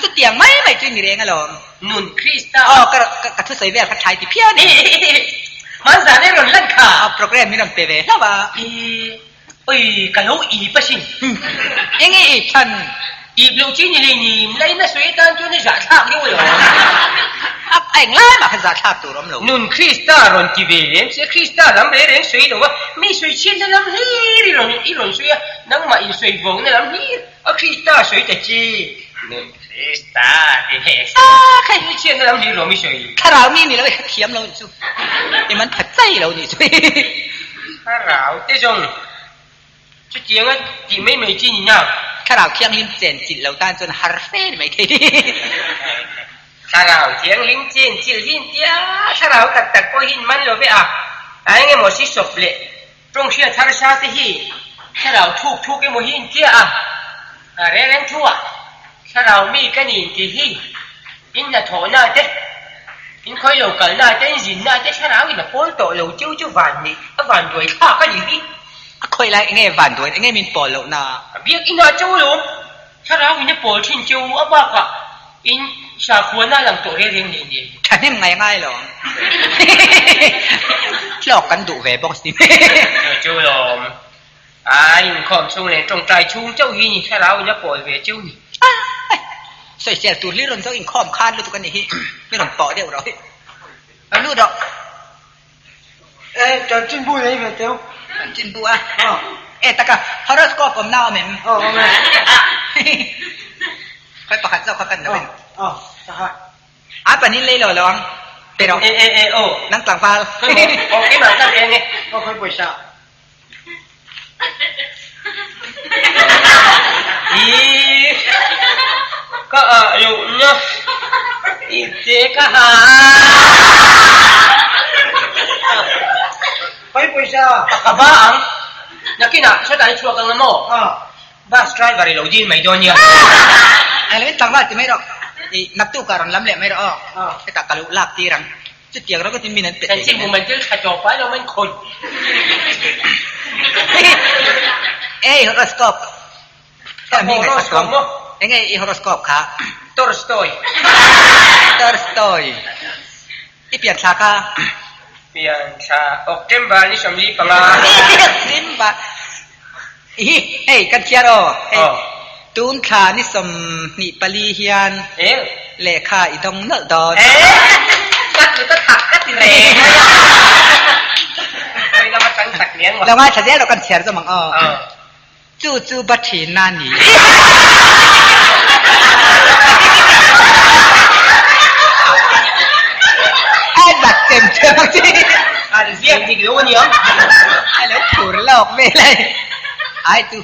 จะเตียงไม่จุ้ยนี่เองอะหรอ นุ่นคริสตา อ๋อกระทุ้ใส่แหวกคัดชายที่เพี้ยนี่ มันจะได้รอนลั่นขา โปรแกรมมีน้ำเตะแล้วว่า เอ้ยกันรู้อีปะชิง เอ็งอีพัน อีบลูจีนี่เลยนี่ไล่น่ะสวยตันจุนี่จะทักด้วยเหรอ อับเอ็งไล่มาขจัดทับตัวร้มหลง นุ่นคริสตารอนกีเวเลมเสียคริสตาลำเรื่องสวยหรือว่าไม่สวยเช่นนั้นลำฮีรอนอีรอนสวยนั่งมาอีสวยวงนั่นลำฮีคริสตาสวยแต่จีนุ่นคริสตาเด็กใครไม่เช่นนั้นลำฮีรอนไม่สวย ถ้าเรามีนี่เราเทียมเราจูไอ้มันผัดใจเรานี่จู ถ้าเราแต่จงจะเจียงอ่ะจีไม่จีนี่นะ ถ้าเราเคียงลิ้นเจนจิตเราต้านจนฮาร์เฟ่ไม่เคยดี ถ้าเราเจียงลิ้นเจนจิตลิ้นเดียถ้าเราตัดก็หินมันเลยไปอ่ะไอ้เงี้ยหมดสิศพเลยตรงเชื่อทารชาติที่ถ้าเราทุกไอ้หมดหินเดียอ่ะเรื่องทั่วถ้าเรามีกันหินที่หินอินน่ะโถน่าเด็ดอินคอยเรากันน่าเด็ดยินน่าเด็ดถ้าเราอินน่ะโป้โตเราจิ้ววันนี้วันด้วยข้ากันอยู่นี่ คอยไล่ไงวันด้วยไงมีปอลแล้วนะ เบียกอินน่ะจิ้วหลุมถ้าเราอินน่ะโป้ชินจิ้วอ่ะบ้ากะอินชาควรน่าหลังตัวเรื่องนี้นี่ ฉันนี่ง่ายหรอหลอกกันดุเว็บบอกสิ จิ้วหลุมอินคอมช่วงนี้ตรงใจชุ่มเจ้าหินถ้าเราอินน่ะโป้เวจิ้วนี่ใส่เสียตัวลิ้นรอนเจ้าอินข้อมคานรู้ตัวกันนี่ไม่ต้องปอเดียวเรารู้ดอกจะ进步了一点丢จินบัวตะกะฮอร์สโคปผมน่าเหม็นค่อยประคัดเจ้าเขากันนะเป็นปันนี้เลยเหรอลองเดี๋ยวโอ้นั่งกลางฟ้าโอเคมาตั้งเองไงก็ค่อยปล่อยชาก็อยู่เนาะอีเจ๊ก็หาค่อยปล่อยชากับบ้างนักกินอ่ะช่วยกันช่วยกันนะโม่บ้าสไตรเวอร์เราจีนไม่โดนเนี่ยอะไรไม่ต่างว่าจะไม่หรอกนักตู้การันล้ำเละไม่หรอกไอ้ตากะลุลากตีรังจุดเกี่ยวเราก็จะมีนั่นเป็ดแต่จริงผมมันจะขจรไปเราไม่คนฮอโรสโคปแต่มีไงสักคนยังไงฮอโรสโคปค่ะตอร์สโตยที่เปลี่ยนชาค่ะเปลี่ยนชาออกเต็มบานี่สมรีปังอาเต็มบากันเชียร์ตูนขานี่สมนิปลีเฮียนเลขาอีดงเนดอนกัดหรือกัดถักกัดตีเรย์เรามาตั้งสักเนี้ยเรามาชัดเจนเรากันเชียร์จะมังจู่บัตรนานี่ไอ้บัตรเต็มที่เรียกจริงหรือว่าเนี่ยไอ้แล้วถูกหลอกไม่เลยไอ้จู่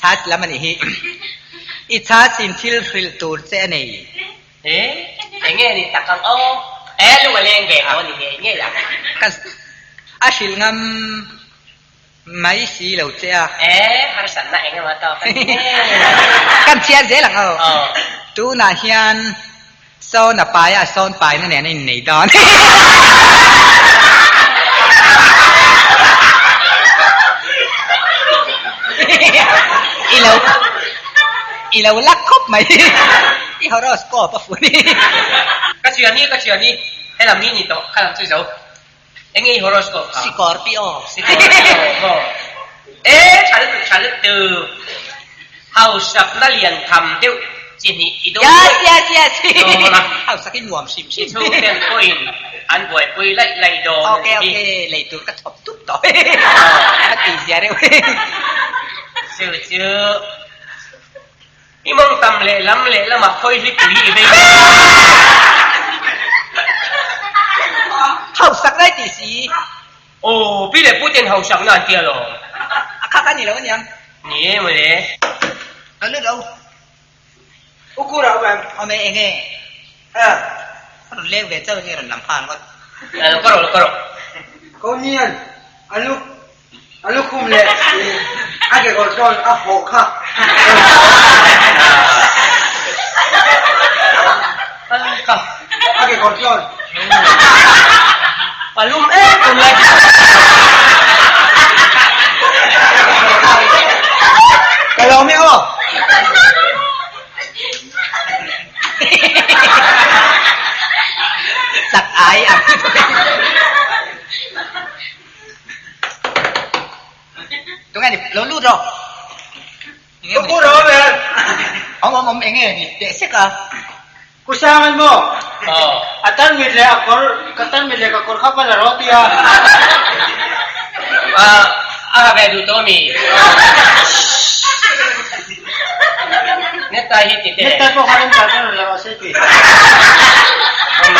ชาติละมันอีชาสินทิลฟิลตูร์เจนี่เงี้ยนี่ตักกันลูกอะไรเงี้ยนี่เงี้ยละกันอาศิลงามไม่สีเหล่าเจ้าharus sana งี้ยมาต่อกันเชียร์เจ้าหลังตูน่าเฮียนโซนน่ะไปโซนไปนั่นเนี่ยนี่ดอนอีเราลักคบไหมอีฮอร์สโคปปะฝุ่นนี่ก็เชื่อนี่ให้เรามีนี่โตข้าเราช่วยเจ้าเอ็งอีฮอร์สโคปสกอร์ปิโอฉันตื่นเฮาสับนักเรียนทำเดี๋ยว จีนี่อีโด yes เอาสักที่รวมชิม ชิชูเต็มปุยอันป่วยปุยไล่โด โอเคเลยตัวกระทบตุ๊บต่อตีเสียเร็ว ชื่อนี่มึงตำเละล้ำเละแล้วมาคุยที่ปุ๋ยอีกได้ เข้าสักได้ตีสี โอ้พี่เด็กพูดเต็นเฮาสังนานเตี้ยหรอ ข้ากันนี่แล้วกันยัง นี่มาเลย เอาเลือดเอา อุกุเราแบบ เอาไม่เองไงถ้าเราเลี้ยงเวเจอร์นี่เราลำพานก็ แล้วก็รอ ก็เนี่ยอันลูกคุมเลยอาเกก็ชอบหกค่ะครับ อาเกก็ชอบ ปลุมทำไม แต่เราไม่ออก สักอายอ่ะตรงไหนดิเราลูดหรอ อุกุเราแบบ ผมเองไงนี่เด็กเซ็กอ่ะ กูสร้างมันบ่อาจารย์มีเลยกับคนเข้าไปแล้วรถยา ไปดูตัวมีเนี่ยตายที่ติด นี่แต่พวกเขาต้องการอะไรเราเสียที ปลุมห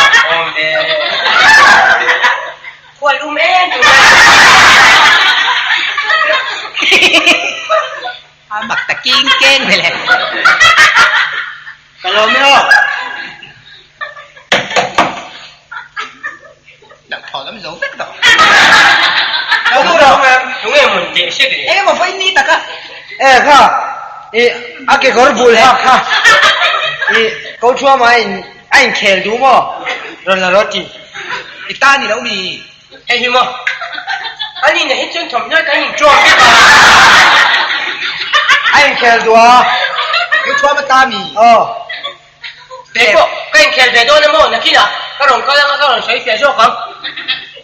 มักตะกิ้งเก้งไปเลย แต่เราไม่ออก ดักพอแล้วมันหลงสักดอก เราพูดเราแบบ đúng rồi mình dễ sức đấy ผมไปนี่ตะกะ ค่ะอาเกก็รู้แล้วค่ะเขาช่วยมาไอ้เขลดูมั้งรถจี อีตานี่แล้วมี hay gì mà anh nhìn này chân thầm nhá cái nhìn tròn cái ไอ้เขลดู ยุชัวมาตามี đấy cô cái anh kẹt về đâu nó mò nó kia các đồng xoáy phía trước không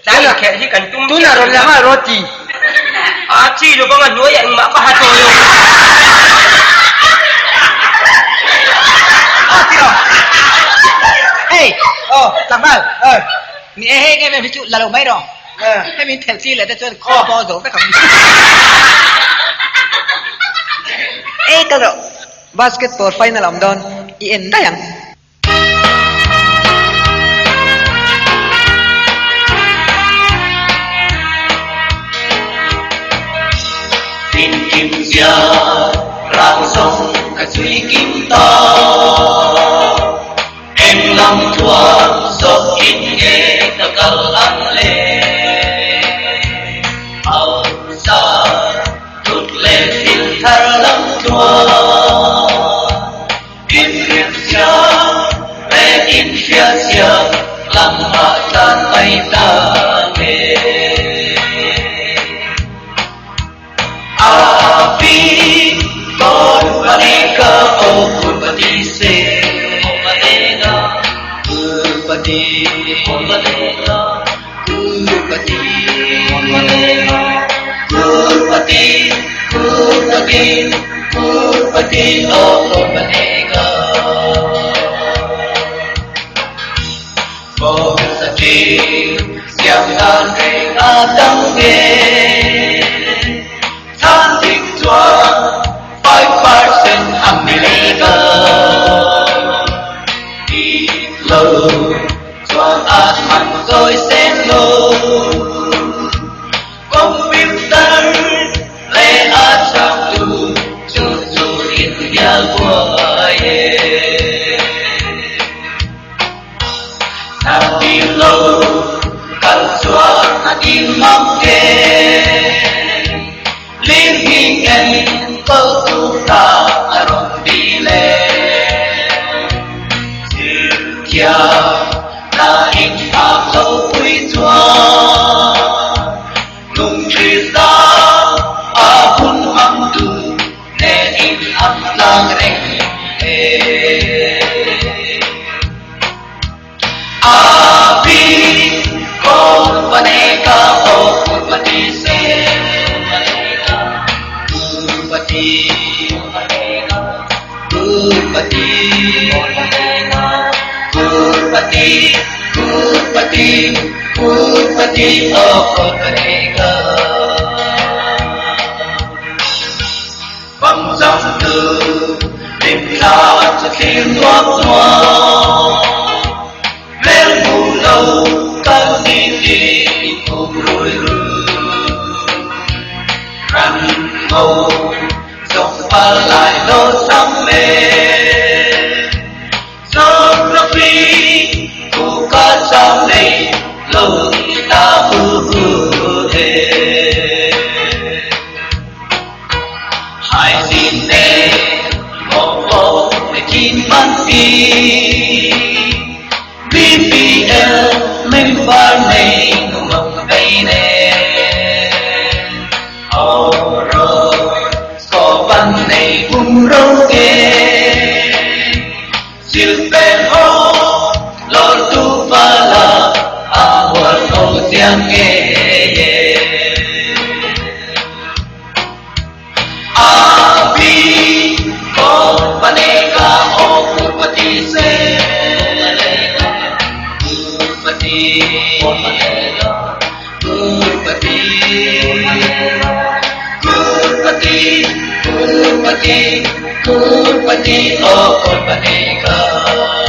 trái là kẹt chỉ cần tung ตู้น่ะรถยังไงรถจี chi rồi có mà nuôi vậy mà có hai tôi luôn เฮ้ยหลังบ้านมีเฮ้ยไงแม่พิจุละเราไม่หรอกให้มีแท็กซี่เลยแต่จนข้อบอลโดนไปกับมีก็แล้วบาสเกตบอลไฟนอลลอนดอนอีเอ็นได้ยัง Tin kim gia rạng sông cả suy kim to em lòng thua gió in nghe ta cầu ăn lê áo xa rút lệ tin thar lòng thua in riêng xa lệ in phía xa lòng hạ tan bay ta nghe api kon paneka o kurpati se paneka kurpati paneka kurpati paneka kurpati kurpati kurpati o paneka Bom sati siang dan ring adang ge Than thịt chua 5% America đi lâu cho át mặt rồi xem lâu computer lê át sang tu chú chú in nhà của ye sang đi lâu cần chua đi mong kê Linh hình em câu tu ta rong đi lên Chiều kia ta in pháp lâu quý chua Nung trí ra phun hăng tu Nè in âm lang rèn hê Api con vaneka o kurpati Kurpati oh Kurpaneka Bằng dòng từ đêm la cho thiên thoát hoa Ven mù lâu các đi đi cùng lối răng màu dòng pha lại lối sáng lên dòng nó phi cụ ca sao này lâu ta hư hề hai xin nè một phố để chín mắt đi BBL mình ba này mong đây nè có văn này cùng râu kê siêu bền hô lối tu pha la buồn ô tiếng nghe Abi có văn này cả ô Kurpati se Kurpati Kurpati Kurpati Kurpati Kurpati oh Kurpaneka